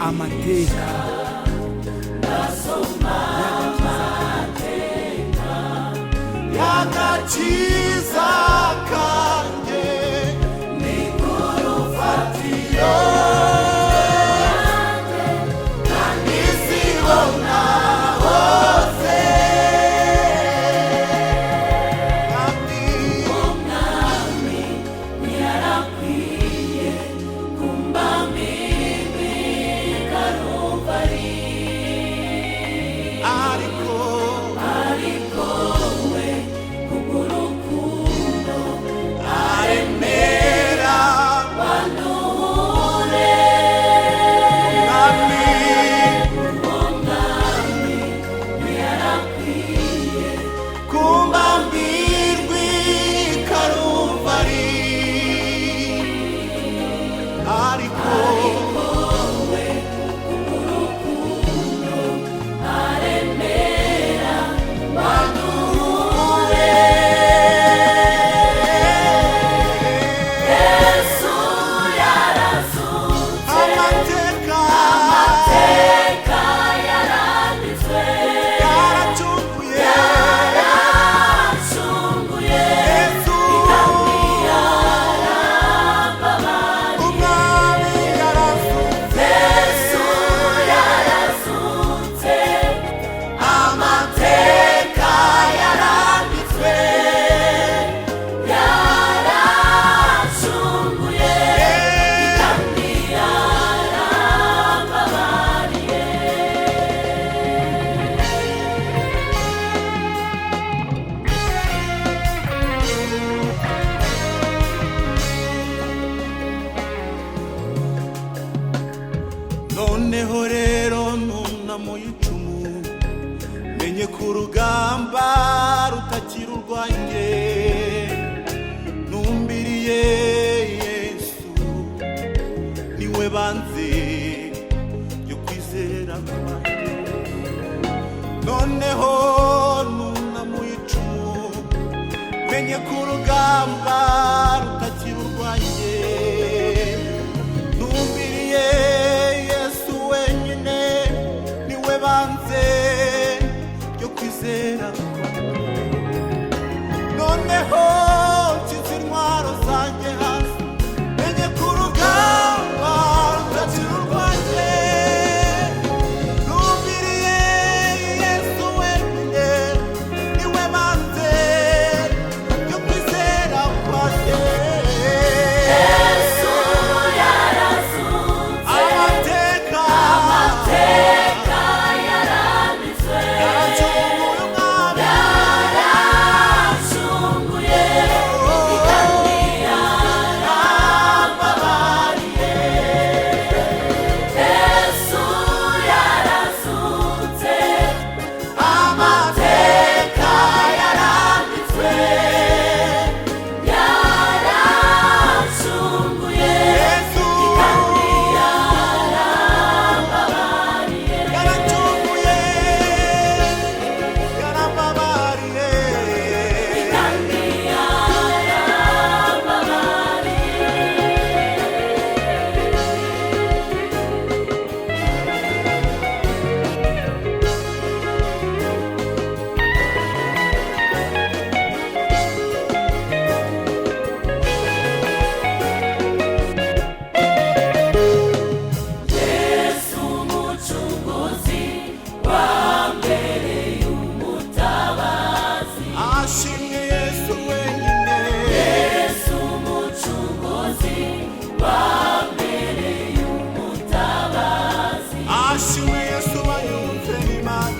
amateka y'agakiza kanjye ni k'urufatiro kandi sibona hose kandi umwami ntiyarakwiye kumbambira noneho rero nunamo icumu menye ku rugamba rutakira urwanjye numbiriye Yesu niwe banze yo kwizera kwanjye noneho nunamo icumu menye ku rugamba rutakira urwanjye numbiriye banze yo kwizera noneho nshyize intwaro zanjye hasi menye ku rugamba rutakira urwanjye numbiriye Yesu wenyine niwe banze yo kwizera kwanjye Yesu yarazutse amateka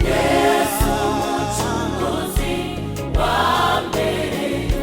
Yesu mucunguzi wa mbere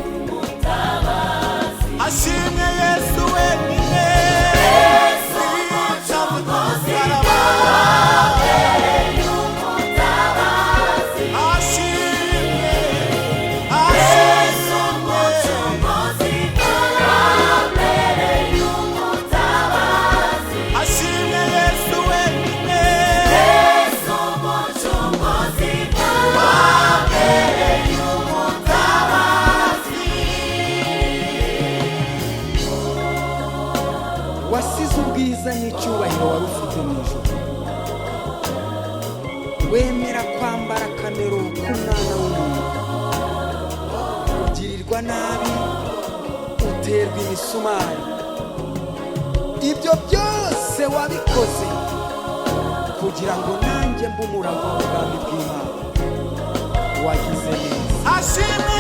umererwa nabi uterwa imisumari. Ibyo byose wabikoze kugira ngo nanjye mbe umuragwa w'ubwami bw'Imana. Wagize neza. ashimwe